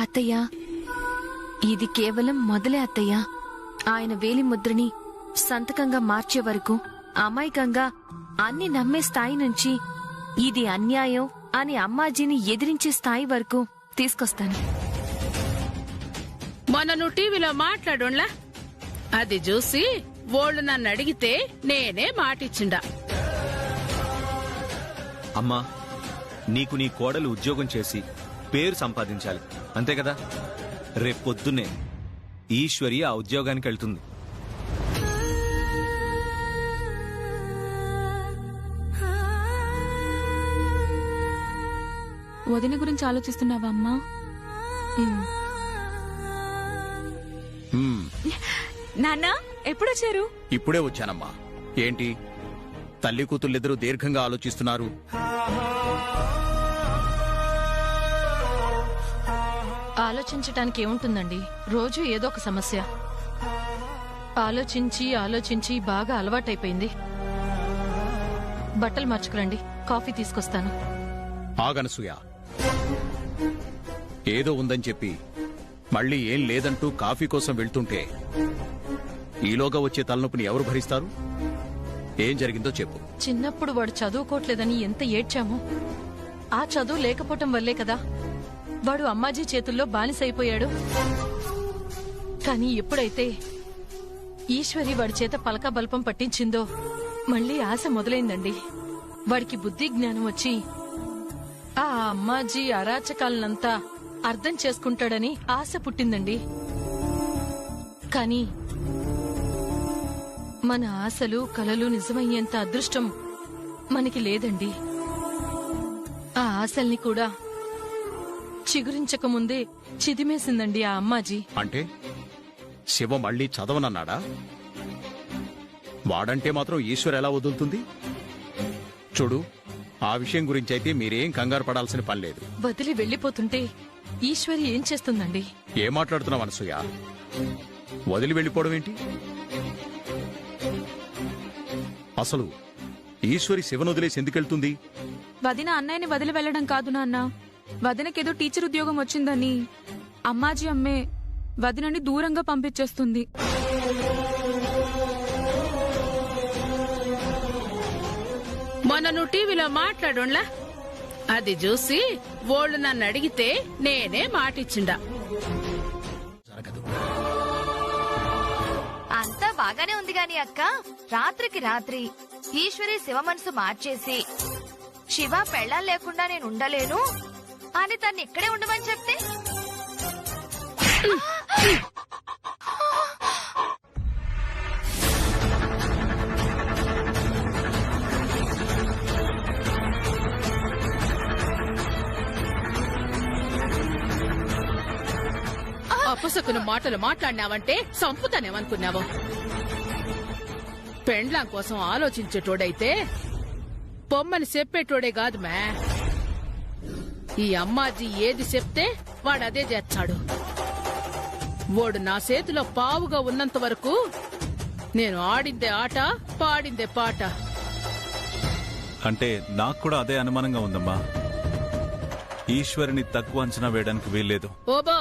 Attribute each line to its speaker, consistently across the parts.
Speaker 1: అత్తయ్య, ఇది కేవలం మొదలే అత్తయ్య. ఆయన వేలి ముద్రని సంతకంగా మార్చే వరకు అమాయకంగా అన్ని నమ్మే స్థాయి నుంచి ఇది అన్యాయం అని అమ్మాజీని ఎదిరించే స్థాయి వరకు తీసుకొస్తాను.
Speaker 2: మొన్న నువ్వు టీవీలో మాట్లాడుండ్లా, అది చూసి ఓళ్ళు నన్ను అడిగితే నేనే మాటిచ్చిండా.
Speaker 3: అమ్మా, నీకు నీ కోడలు ఉద్యోగం చేసి పేరు సంపాదించాలి, అంతే కదా? రేపొద్దునే ఈశ్వరి ఆ ఉద్యోగానికి వెళ్తుంది.
Speaker 4: వదిన గురించి ఆలోచిస్తున్నావా అమ్మా? నాన్న ఎప్పుడొచ్చారు?
Speaker 5: ఇప్పుడే వచ్చానమ్మా. ఏంటి తల్లి కూతుళ్ళిద్దరూ దీర్ఘంగా ఆలోచిస్తున్నారు?
Speaker 6: ఆలోచించటానికి ఏముంటుందండి, రోజు ఏదో ఒక సమస్య. ఆలోచించి ఆలోచించి బాగా అలవాటైపోయింది. బట్టలు మార్చుకురండి, కాఫీ తీసుకొస్తాను.
Speaker 5: ఆగనసూయ, ఏదో ఉందని చెప్పి మళ్ళీ ఏం లేదంటూ కాఫీ కోసం వెళ్తుంటే ఈలోగా వచ్చే తలనొప్పిని ఎవరు భరిస్తారు? ఏం జరిగిందో చెప్పు.
Speaker 6: చిన్నప్పుడు వాడు చదువుకోవట్లేదని ఎంత ఏడ్చామో, ఆ చదువు లేకపోవటం వల్లే కదా వాడు అమ్మాజీ చేతుల్లో బానిసైపోయాడు. కానీ ఎప్పుడైతే ఈశ్వరి వాడి చేత పలక బల్పం పట్టించిందో మళ్ళీ ఆశ మొదలైందండి. వాడికి బుద్ధి జ్ఞానం వచ్చి ఆ అమ్మాజీ అరాచకాలనంతా అర్థం చేసుకుంటాడని ఆశ పుట్టిందండి. కానీ మన ఆశలు కలలు నిజమయ్యేంత అదృష్టం మనకి లేదండి. ఆ ఆశల్ని కూడా చిగురించకముందే చిదిమేసిందండి ఆ అమ్మాజీ.
Speaker 5: అంటే శివ మళ్ళీ చదవనన్నాడా? వాడంటే మాత్రం ఈశ్వర్ ఎలా వదులుతుంది? చూడు, ఆ విషయం గురించి అయితే మీరేం కంగారు పడాల్సిన పని లేదు.
Speaker 6: వదిలి వెళ్లిపోతుంటే ఈశ్వరి ఏం చేస్తుందండి?
Speaker 5: ఏం మాట్లాడుతున్నావు అనసూయ? వదిలి వెళ్లిపోవడం ఏంటి? అసలు ఈశ్వరి శివను వదిలేసి ఎందుకెళ్తుంది?
Speaker 4: వదిన అన్నయ్యని వదిలి వెళ్లడం కాదు నాన్న, వదినకేదో టీచర్ ఉద్యోగం వచ్చిందని అమ్మాజీ అమ్మే వదినని దూరంగా పంపించేస్తుంది.
Speaker 2: మొన్న నువ్వు టీవీలో మాట్లాడుండ్లా, అది చూసి ఓళ్ళు నన్ను అడిగితే నేనే మాటిచ్చిండా.
Speaker 7: అంతా బాగానే ఉంది గాని అక్క, రాత్రికి రాత్రి ఈశ్వరి శివ మనసు మార్చేసి శివ పెళ్ళాం లేకుండా నేను ఉండలేను అని తన్ని ఇక్కడే ఉండమని చెప్తే
Speaker 2: అపసకును మాటలు మాట్లాడినావంటే సంపుతానేమనుకున్నావు. పెండ్లాం కోసం ఆలోచించేటోడైతే పొమ్మని చెప్పేటోడే కాదు మే. ఈ అమ్మాజీ ఏది చెప్తే వాడదే చేస్తాడు. వాడు నా చేతిలో పావుగా ఉన్నంత వరకు నేను ఆడిందే ఆట, పాడిందే పాట.
Speaker 8: అంటే నాకు కూడా అదే అనుమానంగా ఉందమ్మా. ఈశ్వరిని తక్కువ అంచనా వేయడానికి వీల్లేదు.
Speaker 2: ఓబో,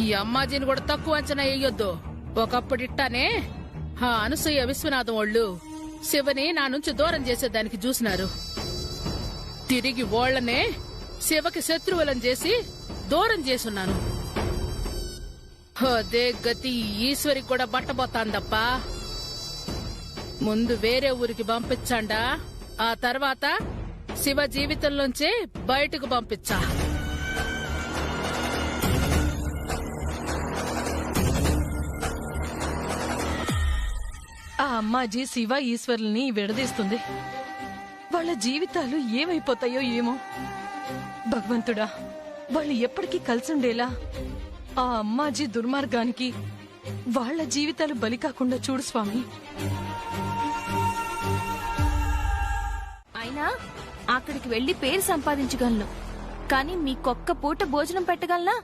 Speaker 2: ఈ అమ్మాజీని కూడా తక్కువ అంచనా వేయొద్దు. ఒకప్పుడిట్టానే ఆ అనసూయ విశ్వనాథం వాళ్ళు శివని నా నుంచి దూరం చేసేదానికి చూసినారు. తిరిగి ఓళ్లనే శివకి శత్రువులను చేసి దూరం చేసున్నాను. అదే గతి ఈశ్వరికి కూడా బట్టబోతాందప్ప. ముందు వేరే ఊరికి పంపించండా, ఆ తర్వాత శివ జీవితంలోంచే బయటకు పంపించా.
Speaker 6: ఆ అమ్మాజీ శివ ఈశ్వర్ని విడదీస్తుంది. వాళ్ళ జీవితాలు ఏమైపోతాయో ఏమో. భగవంతుడా, వాళ్ళు ఎప్పటికీ కలిసుండేలా ఆ అమ్మాజీ దుర్మార్గానికి వాళ్ళ జీవితాలు బలి కాకుండా చూడు స్వామి.
Speaker 1: అయినా అక్కడికి వెళ్లి పేరు సంపాదించగలను, కానీ మీకొక్క పూట భోజనం పెట్టగలనా?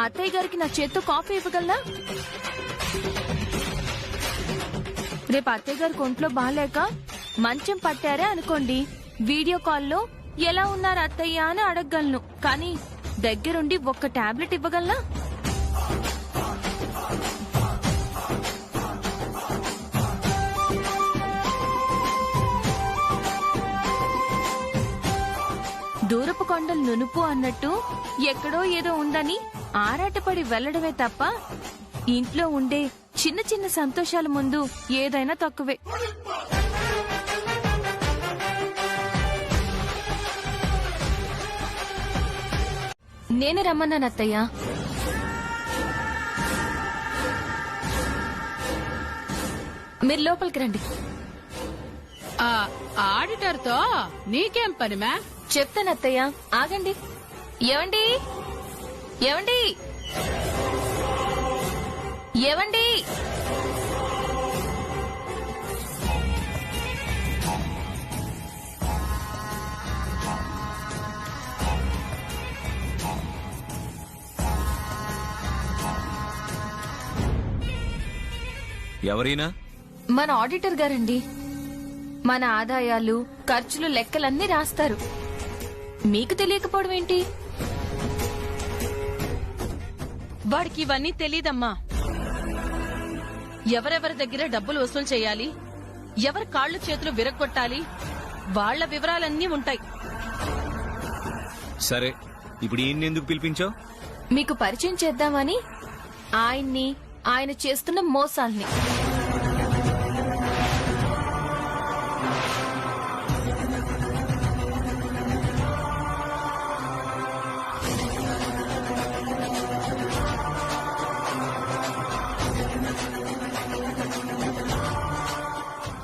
Speaker 1: అత్తయ్య గారికి నా చేత్తో కాఫీ ఇవ్వగలనా? రేపు అత్తయ్య గారికి ఒంట్లో బాగాలేక మంచం పట్టారే అనుకోండి, వీడియో కాల్లో ఎలా ఉన్నారు అత్తయ్య అని అడగగలను, కానీ దగ్గరుండి ఒక్క టాబ్లెట్ ఇవ్వగలనా? దూరపు కొండలు నునుపు అన్నట్టు ఎక్కడో ఏదో ఉందని ఆరాటపడి వెళ్లడమే తప్ప ఇంట్లో ఉండే చిన్న చిన్న సంతోషాల ముందు ఏదైనా తక్కువే. నేనే రమ్మన్నాను అత్తయ్య. మీరు లోపలికి రండి.
Speaker 2: ఆ ఆడిటర్ తో నీకేం పని మ్యా?
Speaker 1: చెప్తాను అత్తయ్య, ఆగండి. ఏవండి ఏవండి ఏవండి
Speaker 3: ఎవరైనా?
Speaker 1: మన ఆడిటర్ గారండి. మన ఆదాయాలు ఖర్చులు లెక్కలన్నీ రాస్తారు. మీకు తెలియకపోవడం ఏంటి?
Speaker 6: వాడికి ఇవన్నీ తెలీదమ్మా. ఎవరెవరి దగ్గర డబ్బులు వసూలు చేయాలి, ఎవరి కాళ్ళు చేతులు విరగొట్టాలి, వాళ్ల వివరాలన్నీ ఉంటాయి.
Speaker 3: సరే, ఇప్పుడు ఈయన్ని ఎందుకు పిలిపించావు?
Speaker 1: మీకు పరిచయం చేద్దామని, ఆయన్ని, ఆయన చేస్తున్న మోసాల్ని.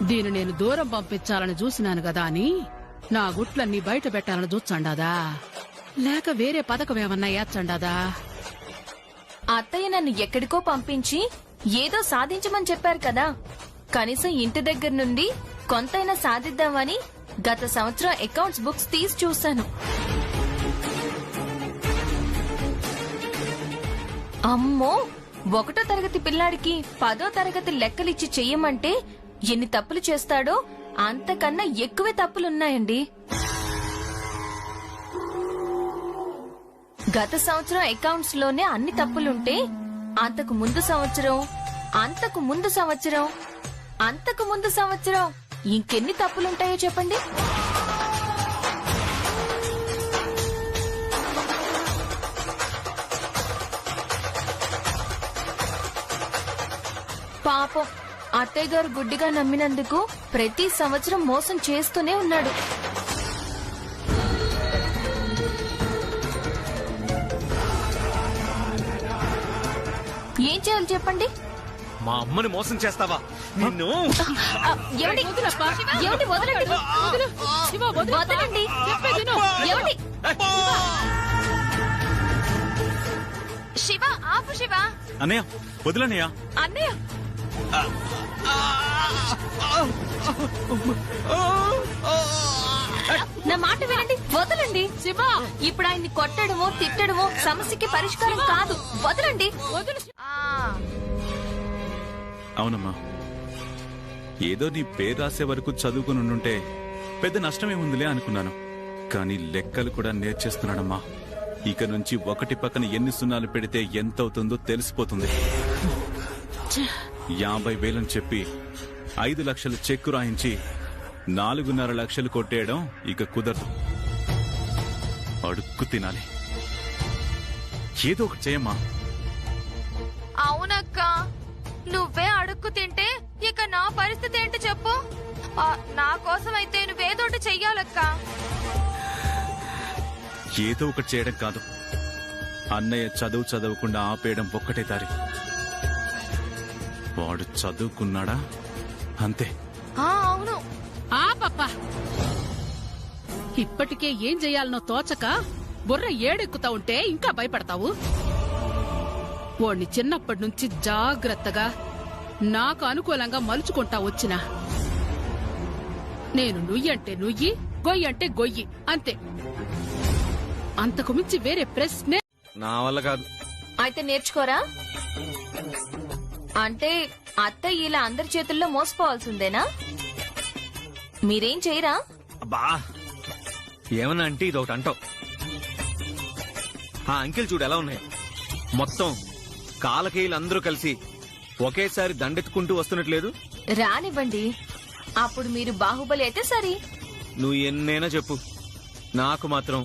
Speaker 2: దీన్ని నేను దూరం పంపించాలని చూసినాను కదా అని నా గుట్లన్నీ బయట పెట్టాలని చూచండాదా, లేక వేరే పథకం ఏమన్నా ఏచండాదా?
Speaker 1: అత్తయ్య నన్ను ఎక్కడికో పంపించి ఏదో సాధించమని చెప్పారు కదా, కనీసం ఇంటి దగ్గర నుండి కొంతైనా సాధిద్దామని గత సంవత్సరం అకౌంట్స్ బుక్స్ తీసి చూశాను. అమ్మో, 1వ తరగతి పిల్లాడికి 10వ తరగతి లెక్కలిచ్చి చెయ్యమంటే ఎన్ని తప్పులు చేస్తాడో అంతకన్నా ఎక్కువే తప్పులున్నాయండి. గత సంవత్సరం అకౌంట్స్ లోనే అన్ని తప్పులుంటే అంతకు ముందు సంవత్సరం, అంతకు ముందు సంవత్సరం, అంతకు ముందు సంవత్సరం ఇంకెన్ని తప్పులుంటాయో చెప్పండి. పాపం అత్తయ్య గారు గుడ్డిగా నమ్మినందుకు ప్రతి సంవత్సరం మోసం చేస్తూనే ఉన్నాడు. ఏం చేయాలి చెప్పండి?
Speaker 3: మా అమ్మని మోసం చేస్తావా? నిన్ను
Speaker 1: ఏమండి? ఏమండి, వదలండి. వదలండి. ఏమండి?
Speaker 7: శివ, ఆపు శివ.
Speaker 8: అన్నయ్య వదిలన్నయ్య.
Speaker 1: అన్నయ్య, నా మాట వినండి, వదలండి. శివ, ఇప్పుడు ఆయన్ని కొట్టడమో తిట్టడమో సమస్యకి పరిష్కారం కాదు. వదలండి.
Speaker 8: అవునమ్మా, ఏదో నీ పేరు రాసే వరకు చదువుకుని ఉండుంటే పెద్ద నష్టమేముందిలే అనుకున్నాను. కానీ లెక్కలు కూడా నేర్చేస్తున్నాడమ్మా. ఇక నుంచి ఒకటి పక్కన ఎన్ని సున్నాలు పెడితే ఎంతవుతుందో తెలిసిపోతుంది. 50,000 చెప్పి 5 లక్షలు చెక్కు రాయించి 4.5 లక్షలు కొట్టేయడం ఇక కుదరదు. అడుక్కు తినాలి. ఏదో ఒకటి చేయమ్మా.
Speaker 7: అవునక్క, నువ్వే అడుక్కు తింటే ఇక నా పరిస్థితి ఏంటి చెప్పు? నా కోసం అయితే నువ్వేదోటి చెయ్యాలక్క.
Speaker 8: ఏదో ఒకటి చేయడం కాదు, అన్నయ్య చదవకుండా ఆపేయడం ఒక్కటే దారి. వాడు చదువుకున్నాడా అంతే.
Speaker 7: అవును.
Speaker 2: ఆ పప్ప, ఇప్పటికే ఏం చెయ్యాలనో తోచక బుర్ర ఏడెక్కుతా ఉంటే ఇంకా భయపడతావు. వాణ్ణి చిన్నప్పటి నుంచి జాగ్రత్తగా నాకు అనుకూలంగా మలుచుకుంటా వచ్చినా. నేను నుయ్యంటే నుయ్యి, గొయ్యంటే గొయ్యి, అంతే. అంతకు మించి వేరే ప్రశ్నే
Speaker 3: నా వల్ల కాదు.
Speaker 1: అయితే నేర్చుకోరా? అంటే అత్తయ్య ఇలా అందరి చేతుల్లో మోసపోవాల్సిందేనా? మీరేం చేయరా?
Speaker 3: అబ్బా ఏమన్నా అంటే ఇది ఒకటి అంటావు. ఆ అంకెల్ చూడు ఎలా ఉన్నాయి, మొత్తం కాలకేయులందరూ కలిసి ఒకేసారి దండెత్తుకుంటూ వస్తున్నట్లేదు.
Speaker 1: రానివ్వండి, అప్పుడు మీరు బాహుబలి అయితే సరి.
Speaker 3: నువ్వు ఎన్నైనా చెప్పు, నాకు మాత్రం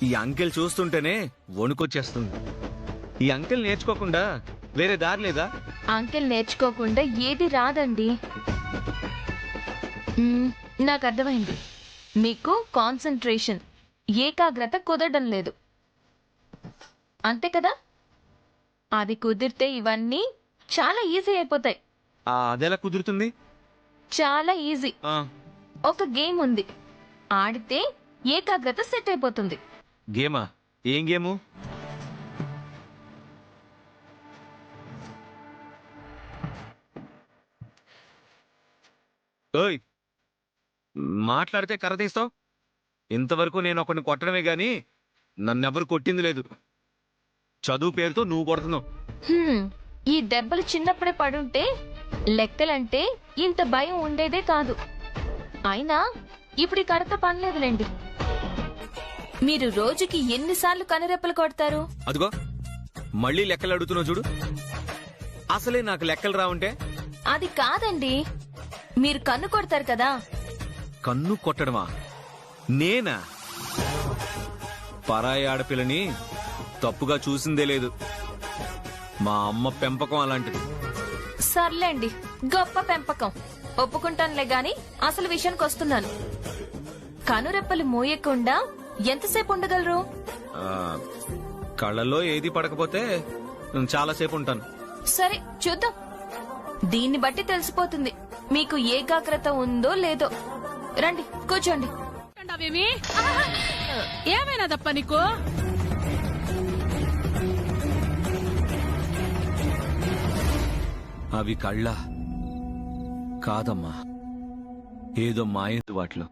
Speaker 3: ఈ అంకెల్ చూస్తుంటేనే వణుకొచ్చేస్తుంది. ఈ అంకెల్ నేర్చుకోకుండా వేరే దారి లేదా?
Speaker 1: అంకెల్ నేర్చుకోకుండా ఏది రాదండి. నాకు అర్థమైంది, మీకు కాన్సంట్రేషన్, ఏకాగ్రత కుదరడం లేదు అంతే కదా? అది కుదిరితే ఇవన్నీ చాలా ఈజీ అయిపోతాయి.
Speaker 3: అదెలా కుదురుతుంది?
Speaker 1: చాలా ఈజీ.
Speaker 3: ఆ,
Speaker 1: ఒక గేమ్ ఉంది, ఆడితే ఏకాగ్రత సెట్ అయిపోతుంది.
Speaker 3: గేమా? ఏం గేము? ఓయ్, మాట్లాడితే కర్ర తీస్తావు. ఇంతవరకు నేను ఒకరిని కొట్టడమే గాని నన్నెవరు కొట్టింది లేదు. చదువు పేరుతో నువ్వు కొడుతున్నావు.
Speaker 1: ఈ దెబ్బలు చిన్నప్పుడే పడుంటే లెక్కలంటే ఇంత భయం ఉండేదే కాదు. అయినా ఇప్పుడు ఈ కడత పనిలేదులేండి. మీరు రోజుకి ఎన్నిసార్లు కనురెప్పలు కొడతారు?
Speaker 3: అదిగో మళ్ళీ లెక్కలు అడుగుతున్నావు చూడు. అసలే నాకు లెక్కలు రావుంటే.
Speaker 1: అది కాదండి, మీరు కన్ను కొడతారు కదా.
Speaker 3: కన్ను కొట్టడమా? నేనా? పరాయి ఆడపిల్లని తప్పుగా చూసిందే లేదు. మా అమ్మ పెంపకం అలాంటిది.
Speaker 1: సర్లేండి, గొప్ప పెంపకం ఒప్పుకుంటానులే గాని అసలు విషయానికి వస్తున్నాను. కనురెప్పలు మోయకుండా ఎంతసేపు ఉండగలరు?
Speaker 3: ఆ, కళ్ళలో ఏది పడకపోతే చాలాసేపు ఉంటాను.
Speaker 1: సరే చూద్దాం, దీన్ని బట్టి తెలిసిపోతుంది మీకు ఏకాగ్రత ఉందో లేదో. రండి కూర్చోండి.
Speaker 2: అవేమి ఏమైనాదప్ప నీకు?
Speaker 3: అవి కళ్ళ కాదమ్మా, ఏదో మాయందు వాటిలో.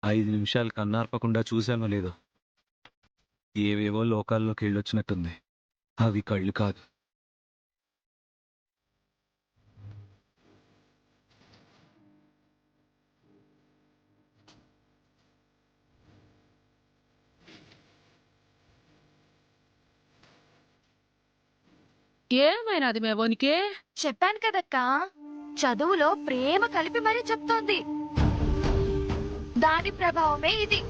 Speaker 3: 5 నిమిషాలు కన్నార్పకుండా చూశానో లేదో ఏవేవో లోకాల్లోకి వెళ్ళొచ్చినట్టుంది. అవి కళ్ళు కాదు.
Speaker 2: ఏమైనాది మేవోనికి?
Speaker 7: చెప్పాను కదక్కా, చదువులో ప్రేమ కలిపి మరీ చెప్తోంది. దాని ప్రభావమే ఇది.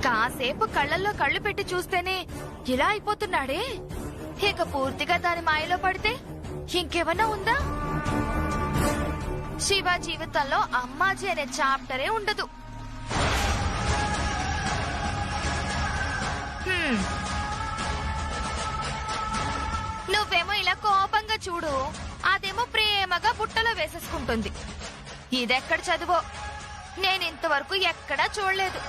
Speaker 7: కాసేపు కళ్ళల్లో కళ్ళు పెట్టి చూస్తేనే ఇలా అయిపోతున్నాడే, ఇక పూర్తిగా దాని మాయలో పడితే ఇంకేమన్నా ఉందా? శివ జీవితంలో అమ్మాజీ అనే చాప్టరే ఉండదు. నువ్వేమో ఇలా కోపంగా చూడు, అదేమో ప్రేమగా బుట్టలో వేసేసుకుంటుంది. ఇదెక్కడ చదువో, నేను ఇంతవరకు ఎక్కడా చూడలేదు.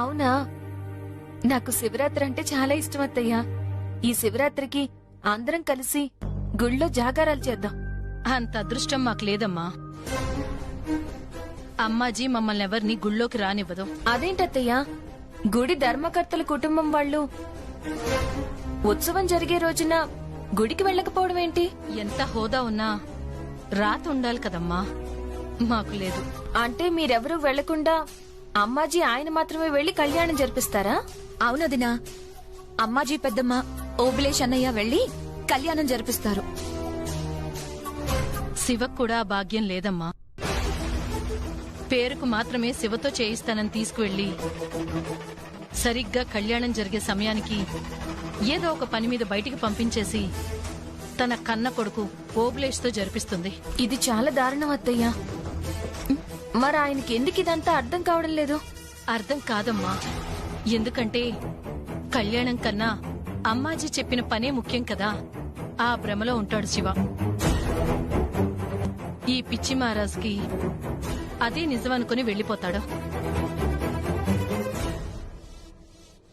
Speaker 1: అవునా? నాకు శివరాత్రి అంటే చాలా ఇష్టం అత్తయ్య. ఈ శివరాత్రికి అందరం కలిసి గుళ్ళో జాగారాలు చేద్దాం.
Speaker 6: అంత అదృష్టం మాకు లేదమ్మా. అమ్మాజీ మమ్మల్ని ఎవరిని గుళ్ళోకి రానివ్వదు.
Speaker 1: అదేంటత్తయ్య, గుడి ధర్మకర్తల కుటుంబం వాళ్ళు ఉత్సవం జరిగే రోజున గుడికి వెళ్ళకపోవడం ఏంటి?
Speaker 6: ఎంత హోదా ఉన్నా రాత ఉండాలి కదమ్మా, మాకు లేదు.
Speaker 1: అంటే మీరెవరూ వెళ్లకుండా అమ్మాజీ ఆయన మాత్రమే వెళ్లి కళ్యాణం జరిపిస్తారా?
Speaker 9: అవునదినా, అమ్మాజీ పెద్దమ్మ, ఓబులేష్ అన్నయ్య వెళ్లి కళ్యాణం జరిపిస్తారు.
Speaker 6: శివకు కూడా ఆ భాగ్యం లేదమ్మా. పేరుకు మాత్రమే శివతో చేయిస్తానని తీసుకువెళ్లి సరిగ్గా కళ్యాణం జరిగే సమయానికి ఏదో ఒక పని మీద బయటికి పంపించేసి తన కన్న కొడుకు ఓబులేష్తో జరిపిస్తుంది.
Speaker 1: ఇది చాలా దారుణం అత్తయ్య. మరి ఆయనకి ఎందుకు ఇదంతా అర్థం కావడం లేదు?
Speaker 6: అర్థం కాదమ్మా, ఎందుకంటే కళ్యాణం కన్నా అమ్మాజీ చెప్పిన పనే ముఖ్యం కదా. ఆ భ్రమలో ఉంటాడు శివ. ఈ పిచ్చి మహారాజ్కి అదే నిజమనుకుని వెళ్లిపోతాడు.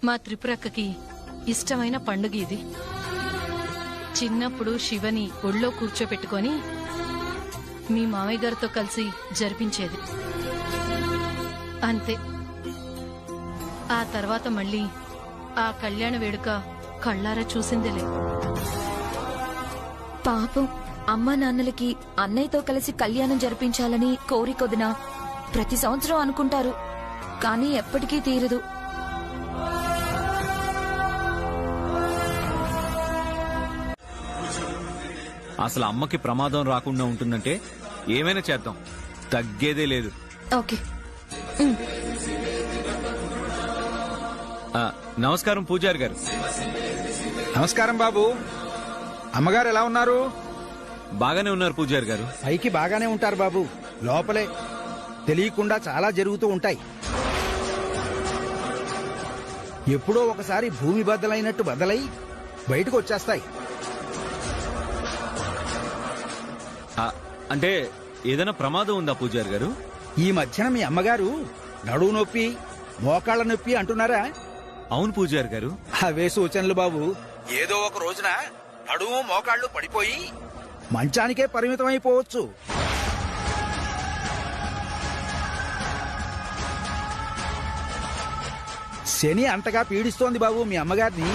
Speaker 6: మా త్రిపురక్కకి ఇష్టమైన పండుగ ఇది. చిన్నప్పుడు శివని ఒళ్ళో కూర్చోపెట్టుకొని మీ మామయ్య గారితో కలిసి జరిపించేది. అంతే. ఆ తర్వాత మళ్ళీ ఆ కళ్యాణ వేడుక కళ్ళారా చూసిందేలే.
Speaker 9: పాపం అమ్మా నాన్నలకి అన్నయ్యతో కలిసి కళ్యాణం జరిపించాలని కోరికొదిన ప్రతి సంవత్సరం అనుకుంటారు, కానీ ఎప్పటికీ తీరదు.
Speaker 3: అసలు అమ్మకి ప్రమాదం రాకుండా ఉంటుందంటే ఏమైనా చేద్దాం, తగ్గేదే లేదు.
Speaker 9: ఓకే.
Speaker 3: నమస్కారం పూజారి గారు.
Speaker 10: నమస్కారం బాబు. అమ్మగారు ఎలా ఉన్నారు?
Speaker 3: బాగానే ఉన్నారు పూజారి గారు.
Speaker 10: పైకి బాగానే ఉంటారు బాబు, లోపలే తెలియకుండా చాలా జరుగుతూ ఉంటాయి. ఎప్పుడో ఒకసారి భూమి బద్దలైనట్టు బద్దలై బయటకు వచ్చేస్తాయి.
Speaker 3: అంటే ఏదైనా ప్రమాదం ఉందా పూజారి గారు?
Speaker 10: ఈ మధ్యన మీ అమ్మగారు నడువు నొప్పి, మోకాళ్ళ నొప్పి అంటున్నారా?
Speaker 3: అవును పూజారి గారు.
Speaker 10: అవే సూచనలు బాబు. ఏదో ఒక రోజున నడుము మోకాళ్ళు పడిపోయి మంచానికే పరిమితమైపోవచ్చు. శని అంతగా పీడిస్తోంది బాబు మీ అమ్మగారిని.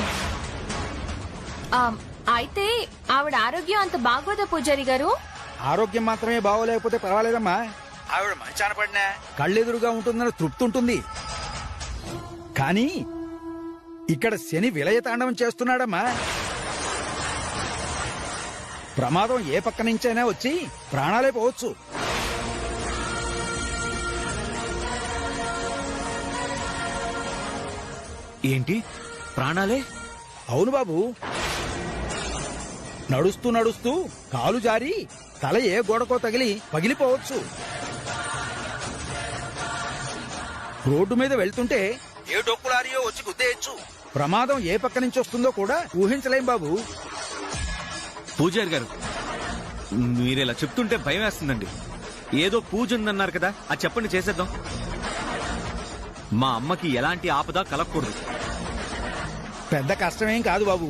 Speaker 1: అయితే ఆవిడ ఆరోగ్యం అంత బాగోదా పూజారి గారు?
Speaker 10: ఆరోగ్యం మాత్రమే బాగోలేకపోతే పర్వాలేదమ్మా. ఆవిడ మంచాన పడినా కళ్ళెదురుగా ఉంటుందన్న తృప్తి ఉంటుంది. కానీ ఇక్కడ శని విలయతాండవం చేస్తున్నాడమ్మా. ప్రమాదం ఏ పక్క నుంచైనా వచ్చి ప్రాణాలే పోవచ్చు.
Speaker 3: ఏంటి ప్రాణాలే?
Speaker 10: అవును బాబు. నడుస్తూ నడుస్తూ కాలు జారి తల ఏ గోడకో తగిలి పగిలిపోవచ్చు. రోడ్డు మీద వెళ్తుంటే ఏ డొక్కులారియో వచ్చి గుద్దేయచ్చు. ప్రమాదం ఏ పక్క నుంచి వస్తుందో కూడా ఊహించలేం బాబు.
Speaker 3: పూజారి గారు, మీరిలా చెప్తుంటే భయం వేస్తుందండి. ఏదో పూజ ఉందన్నారు కదా, అది చెప్పండి, చేసేద్దాం. మా అమ్మకి ఎలాంటి ఆపద కలగకూడదు.
Speaker 10: పెద్ద కష్టమేం కాదు బాబు.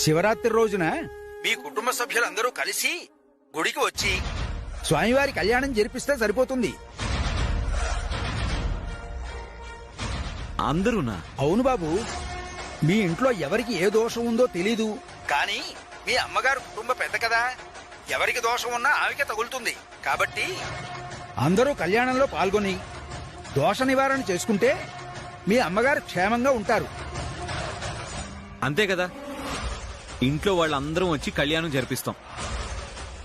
Speaker 10: శివరాత్రి రోజున మీ కుటుంబ సభ్యులందరూ కలిసి గుడికి వచ్చి స్వామివారి కళ్యాణం జరిపిస్తే సరిపోతుంది.
Speaker 3: అందరూనా?
Speaker 10: అవును బాబు. మీ ఇంట్లో ఎవరికి ఏ దోషం ఉందో తెలీదు, కానీ మీ అమ్మగారు కుటుంబ పెద్ద కదా, ఎవరికి దోషం ఉన్నా ఆమెకే తగులుతుంది. కాబట్టి అందరూ కళ్యాణంలో పాల్గొని దోష నివారణ చేసుకుంటే మీ అమ్మగారు క్షేమంగా ఉంటారు.
Speaker 3: అంతే కదా. ఇంట్లో వాళ్ళందరం వచ్చి కళ్యాణం జరిపిస్తాం.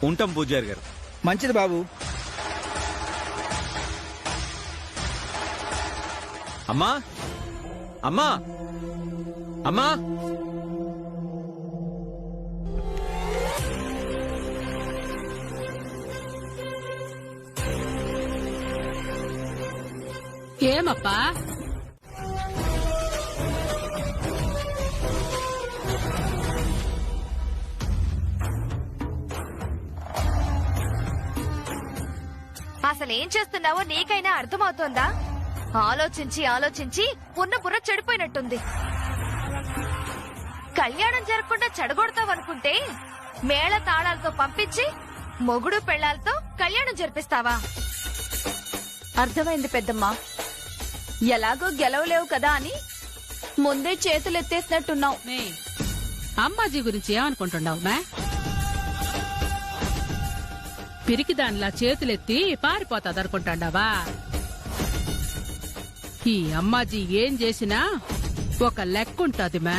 Speaker 3: ఉంటాం పూజారి గారు.
Speaker 10: మంచిది బాబు.
Speaker 3: అమ్మా, అమ్మా, అమ్మా.
Speaker 2: ఏమప్పా?
Speaker 7: అసలేం చేస్తున్నావో నీకైనా అర్థమవుతోందా? ఆలోచించి ఆలోచించి ఉన్న బుర్ర చెడిపోయినట్టుంది. కళ్యాణం జరగకుండా చెడగొడతావనుకుంటే మేళ తాళాలతో పంపించి మొగుడు పెళ్లాలతో కళ్యాణం జరిపిస్తావా?
Speaker 9: అర్థమైంది పెద్దమ్మా. ఎలాగో గెలవలేవు కదా అని ముందే చేతులెత్తేసినట్టున్నావు.
Speaker 2: అమ్మాజీ గురించి ఏమనుకుంటున్నావు మే? పిరికి దానిలా చేతులెత్తి పారిపోతాదనుకుంటాండావా? ఈ అమ్మాజీ ఏం చేసినా ఒక లెక్కుంటది మే.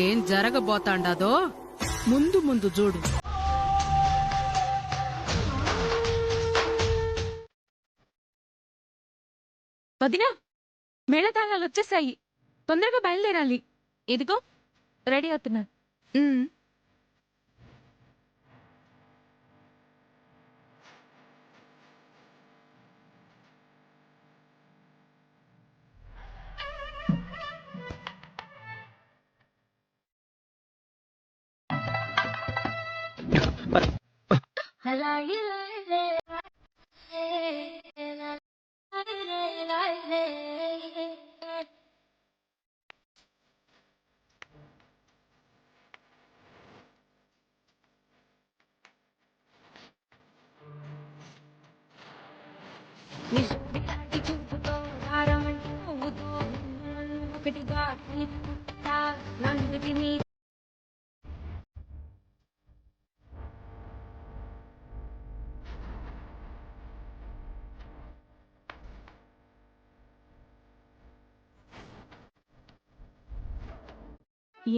Speaker 2: ఏం జరగబోతాండాదో ముందు ముందు చూడు.
Speaker 4: వదినా, మేళతాళాలు వచ్చేసాయి, తొందరగా బయలుదేరాలి. ఇదిగో రెడీ అవుతున్నా.
Speaker 1: నందిని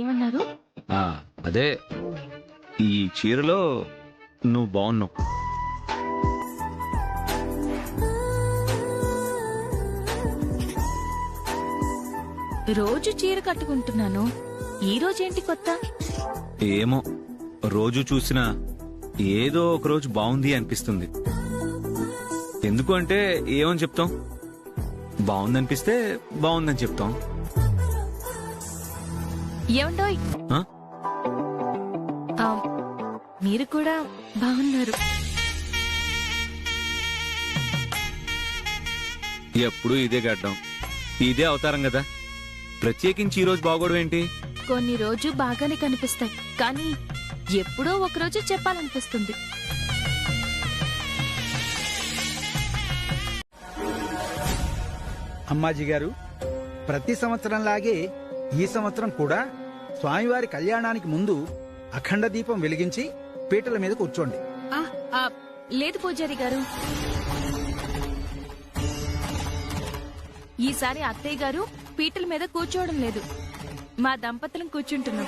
Speaker 1: ఏమన్నారు?
Speaker 3: అదే ఈ చీరలో నువ్వు బాగున్నావు.
Speaker 1: రోజు చీర కట్టుకుంటున్నాను, ఈ రోజేంటి కొత్త?
Speaker 3: ఏమో, రోజు చూసినా ఏదో ఒక రోజు బాగుంది అనిపిస్తుంది. ఎందుకు అంటే ఏమని చెప్తాం, బాగుందనిపిస్తే బాగుందని చెప్తాం.
Speaker 1: ఏమండోయ్,
Speaker 3: ఆ?
Speaker 1: ఆ, మీరు కూడా బాగున్నారు.
Speaker 3: ఎప్పుడు ఇదే గడ్డం, ఇదే అవతారం కదా. ప్రత్యేకించి ఈ రోజు బాగోవడం ఏంటి?
Speaker 1: కొన్ని రోజు బాగానే కనిపిస్తాయి, కానీ ఎప్పుడో ఒకరోజు చెప్పాలనిపిస్తుంది.
Speaker 10: అమ్మాజీ గారు, ప్రతి సంవత్సరంలాగే ఈ సంవత్సరం కూడా స్వామివారి కళ్యాణానికి ముందు అఖండ దీపం వెలిగించి పీటల మీద కూర్చోండి.
Speaker 1: లేదు పూజారి గారు, ఈసారి అత్తయ్య గారు పీటల మీద కూర్చోవడం లేదు, మా దంపతులం కూర్చుంటున్నాం.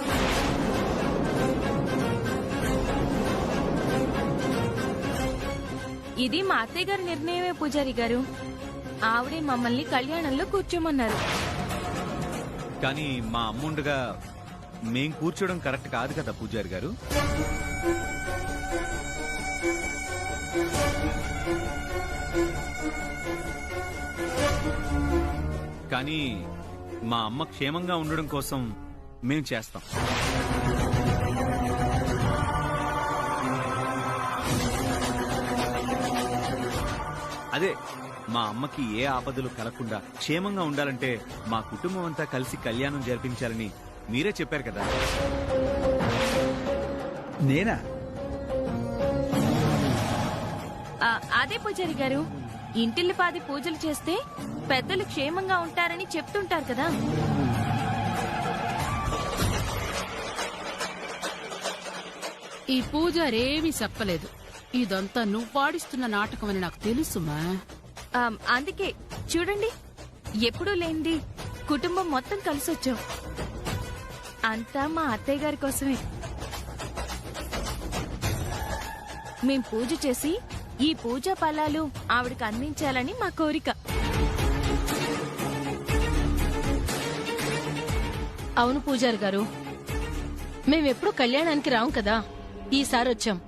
Speaker 1: ఇది మా అత్తయ్య గారి నిర్ణయమే పూజారి గారు. ఆవిడే మమ్మల్ని కళ్యాణంలో కూర్చోమన్నారు.
Speaker 3: కానీ మా అమ్ముండగా మేం కూర్చోవడం కరెక్ట్ కాదు కదా పూజారి గారు. కానీ మా అమ్మ క్షేమంగా ఉండడం కోసం మేం చేస్తాం. అదే, మా అమ్మకి ఏ ఆపదలు కలగకుండా క్షేమంగా ఉండాలంటే మా కుటుంబం అంతా కలిసి కళ్యాణం జరిపించాలని మీరే చెప్పారు కదా.
Speaker 10: నేనా?
Speaker 1: అదే పూజారి గారు, ఇంటిల్లిపాది పూజలు చేస్తే పెద్దలు క్షేమంగా ఉంటారని చెప్తుంటారు కదా.
Speaker 2: ఈ పూజారేమీ చెప్పలేదు. ఇదంతా నువ్వాడిస్తున్న నాటకమని నాకు తెలుసుమా.
Speaker 1: అందుకే చూడండి, ఎప్పుడూ లేనిది కుటుంబం మొత్తం కలిసొచ్చాం. అంతా మా అత్తయ్య గారి కోసమే. మేం పూజ చేసి ఈ పూజా ఫలాలు ఆవిడకి అందించాలని మా కోరిక.
Speaker 6: అవును పూజారి గారు, మేమెప్పుడు కళ్యాణానికి రాం కదా, ఈసారి వచ్చాం.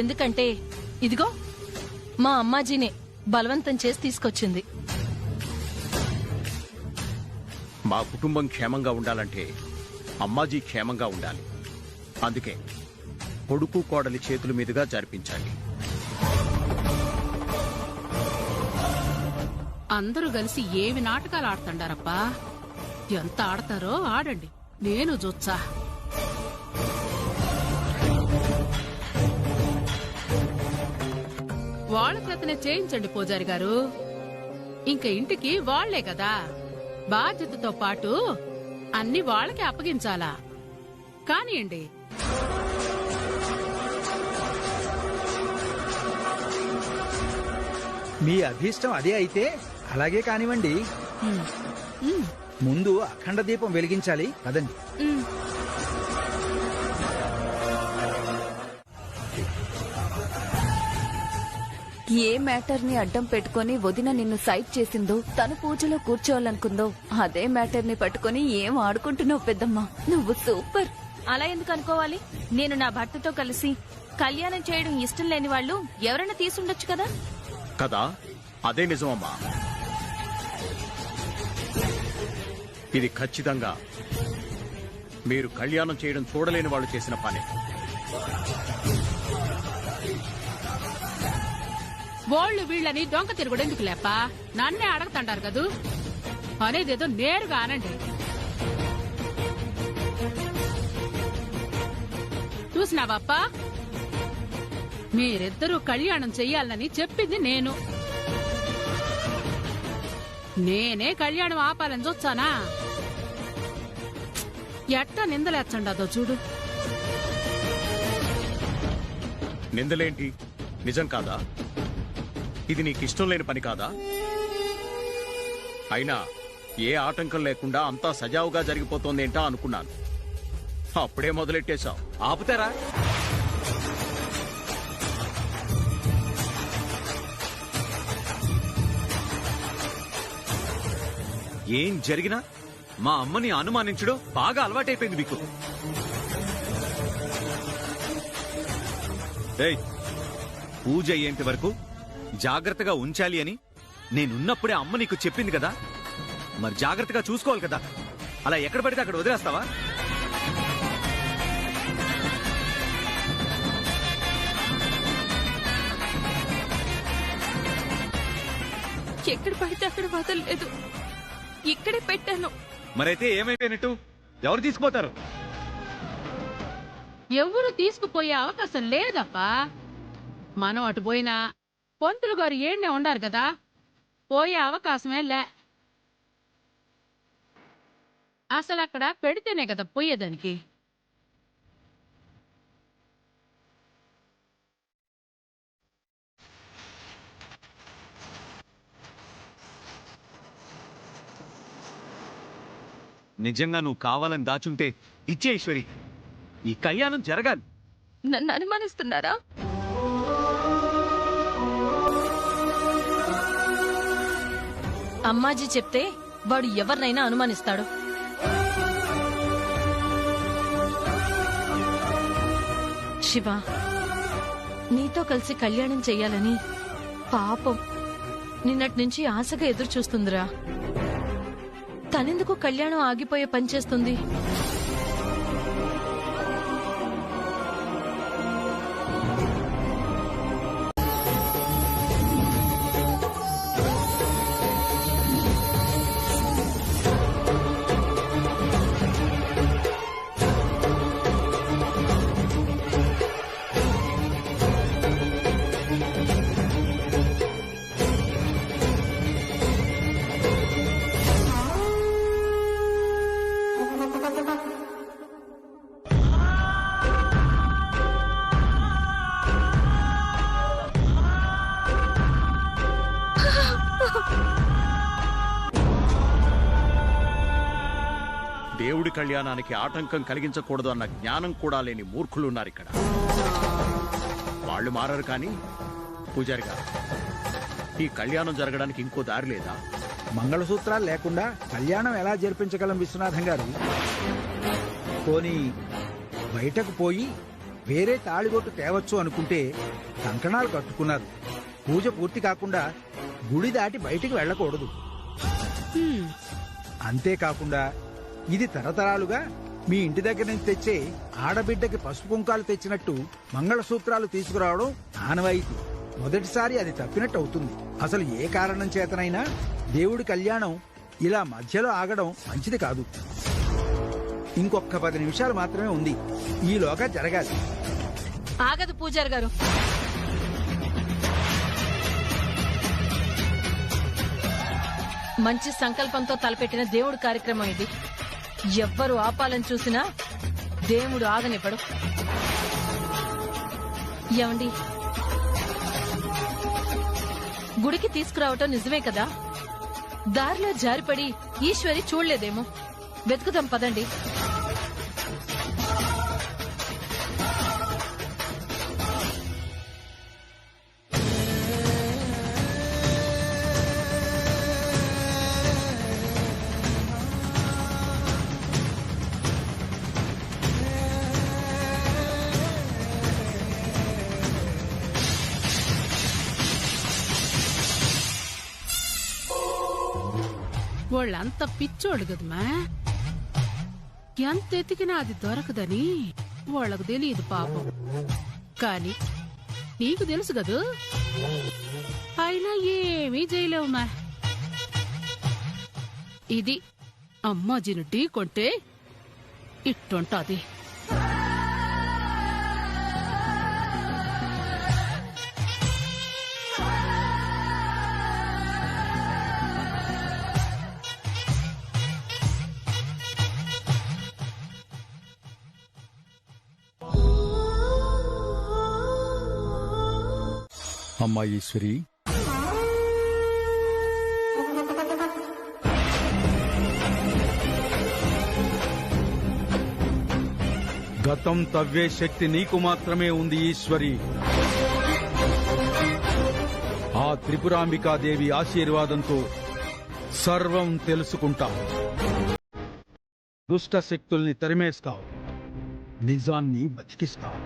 Speaker 6: ఎందుకంటే ఇదిగో మా అమ్మాజీనే బలవంతం చేసి తీసుకొచ్చింది.
Speaker 5: మా కుటుంబం క్షేమంగా ఉండాలంటే అమ్మాజీ క్షేమంగా ఉండాలి. అందుకే కొడుకు కోడలి చేతుల మీదుగా జరిపించాలి.
Speaker 2: అందరూ కలిసి ఏమి నాటకాలు ఆడుతుండారప్పా. ఎంత ఆడతారో ఆడండి, నేను చూచ్చా. వాళ్ళ చేతనే చేయించండి పూజారి గారు. ఇంకా ఇంటికి వాళ్లే కదా, బాధ్యతతో పాటు అన్ని వాళ్ళకి అప్పగించాలా. కానియండి.
Speaker 10: మీ అభీష్టం అదే అయితే అలాగే కానివ్వండి. ముందు అఖండ దీపం వెలిగించాలి కదండి.
Speaker 9: ఏ మ్యాటర్ ని అడ్డం పెట్టుకుని వదిన నిన్ను సైట్ చేసిందో, తను పూజలో కూర్చోవాలనుకుందో, అదే మ్యాటర్ ని పట్టుకుని ఏం ఆడుకుంటున్నావు పెద్దమ్మా. నువ్వు సూపర్.
Speaker 1: అలా ఎందుకు అనుకోవాలి? నేను నా భర్తతో కలిసి కళ్యాణం చేయడం ఇష్టం లేని వాళ్ళు ఎవరైనా తీసుండొచ్చు కదా.
Speaker 5: కదా, అదే నిజమమ్మా. ఇది ఖచ్చితంగా మీరు కళ్యాణం చేయడం చూడలేని వాళ్ళు చేసిన పని.
Speaker 2: వాళ్ళు వీళ్ళని దొంగ తిరుగుడు ఎందుకు లేప, నన్నే అడగతండారు కదూ. అనేదేదో నేరుగా అనండి. చూసినావాప్పా, మీరిద్దరూ కళ్యాణం చెయ్యాలని చెప్పింది నేను. నేనే కళ్యాణం ఆపాలని చూచానా? ఎట్టా నిందలేచ్చండాదో చూడు.
Speaker 5: నిందలేంటి? నిజం కాదా? ఇది నీకిష్టం లేని పని కాదా? అయినా ఏ ఆటంకం లేకుండా అంతా సజావుగా జరిగిపోతోందేంటా అనుకున్నాను. అప్పుడే మొదలెట్టేశావు.
Speaker 3: ఆపుతారా? ఏం జరిగినా మా అమ్మని అనుమానించడం బాగా అలవాటైపోయింది మీకు. ఏయ్, పూజ అయ్యేంత వరకు జాగ్రత్తగా ఉంచాలి అని నేనున్నప్పుడే అమ్మ నీకు చెప్పింది కదా, మరి జాగ్రత్తగా చూసుకోవాలి కదా. అలా ఎక్కడ పడితే అక్కడ వదిలేస్తావా?
Speaker 4: ఎక్కడ పడితే అక్కడ వదలలేదు, ఇక్కడే పెట్టాను.
Speaker 3: మరైతే ఏమైపోయినట్టు? ఎవరు తీసుకుపోతారు?
Speaker 2: ఎవరు తీసుకుపోయే అవకాశం లేదప్పా. మనం అటు పోయినా పంతులు గారు ఏడ్నే ఉండారు కదా, పోయే అవకాశమే లే. అసలు అక్కడ పెడితేనే కదా పోయేదానికి.
Speaker 3: నిజంగా నువ్వు కావాలని దాచుంటే ఇచ్చే ఈశ్వరి, ఈ కళ్యాణం జరగాలి.
Speaker 4: నన్ను అనుమానిస్తున్నారా?
Speaker 6: అమ్మాజీ చెప్తే వాడు ఎవరినైనా అనుమానిస్తాడు. శివ, నీతో కలిసి కళ్యాణం చెయ్యాలని పాపం నిన్నటి నుంచి ఆశగా ఎదురు చూస్తుందిరా. తనెందుకు కళ్యాణం ఆగిపోయే పని చేస్తుంది?
Speaker 5: దేవుడి కళ్యాణానికి ఆటంకం కలిగించకూడదు అన్న జ్ఞానం కూడా లేని మూర్ఖులున్నారు ఇక్కడ. వాళ్ళు మారరు కానీ పూజారి గారు, ఈ కళ్యాణం జరగడానికి ఇంకో దారి లేదా?
Speaker 10: మంగళసూత్రాలు లేకుండా కళ్యాణం ఎలా జరిపించగలం విశ్వనాథం గారు? పోనీ బయటకు పోయి వేరే తాళిబొట్టు తేవచ్చు అనుకుంటే కంకణాలు కట్టుకున్నారు. పూజ పూర్తి కాకుండా గుడి దాటి బయటికి వెళ్ళకూడదు. అంతేకాకుండా ఇది తరతరాలుగా మీ ఇంటి దగ్గర నుంచి తెచ్చే ఆడబిడ్డకి పసుపు కుంకాలు తెచ్చినట్టు మంగళసూత్రాలు తీసుకురావడం ఆనవాయితీ. మొదటిసారి అది తప్పినట్టు అవుతుంది. అసలు ఏ కారణం చేతనైనా దేవుడి కళ్యాణం ఇలా మధ్యలో ఆగడం మంచిది కాదు. ఇంకొక 10 నిమిషాలు మాత్రమే ఉంది, ఈలోగా జరగాలి.
Speaker 6: ఆగదు పూజారి గారు. మంచి సంకల్పంతో తలపెట్టిన దేవుడి కార్యక్రమం ఇది. ఎవ్వరు ఆపాలని చూసినా దేవుడు ఆగనివ్వడు. ఏమండి, గుడికి తీసుకురావటం నిజమే కదా, దారిలో జారిపడి ఈశ్వరి చూడలేదేమో. వెతుకుదాం పదండి.
Speaker 2: వాళ్ళంత పిచ్చోళ్ళు కదమ్మా, ఎంత ఎతికినా అది దొరకదని వాళ్ళకు తెలియదు పాపం. కాని నీకు తెలుసు కదూ, అయినా ఏమీ చేయలేవుమా. ఇది అమ్మాజీను టీ కొంటే ఇట్టుంటాది.
Speaker 10: అమ్మా ఈశ్వరి, గతం తవ్వే శక్తి నీకు మాత్రమే ఉంది ఈశ్వరి. ఆ త్రిపురాంబికాదేవి ఆశీర్వాదంతో సర్వం తెలుసుకుంటావు. దుష్ట శక్తుల్ని తరిమేస్తావు, నిజాన్ని బతికిస్తావు.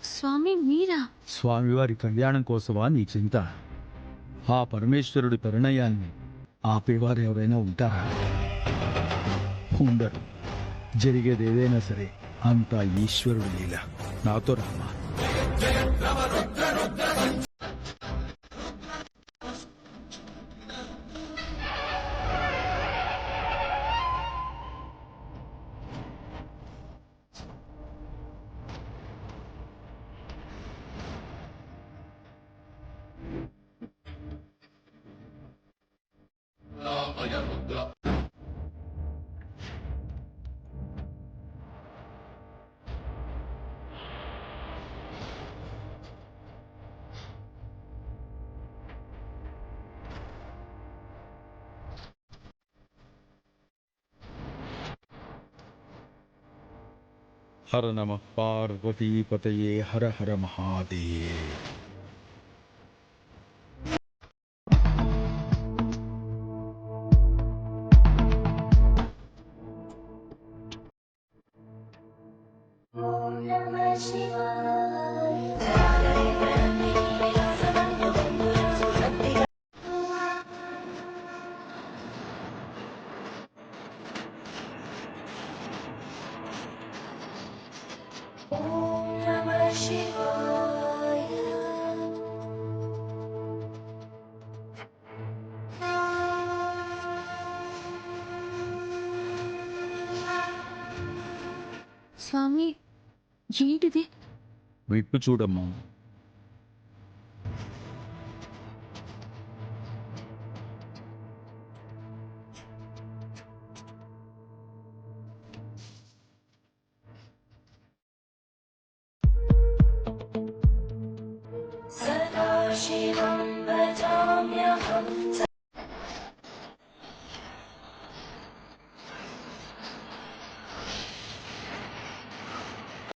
Speaker 1: స్వామి మీరా?
Speaker 10: స్వామివారి కళ్యాణం కోసమా నీ చింత? ఆ పరమేశ్వరుడి పరిణయాన్ని ఆపేవారు ఎవరైనా ఉంటారా? ఉండరు. జరిగేది ఏదైనా సరే అంతా ఈశ్వరుడి లీల. నాతో రామా. హర నమ పార్వతీపతయే హర హర మహాదేవ్.
Speaker 1: స్వామి ఏంటిది?
Speaker 10: విప్పు చూడమ్మా.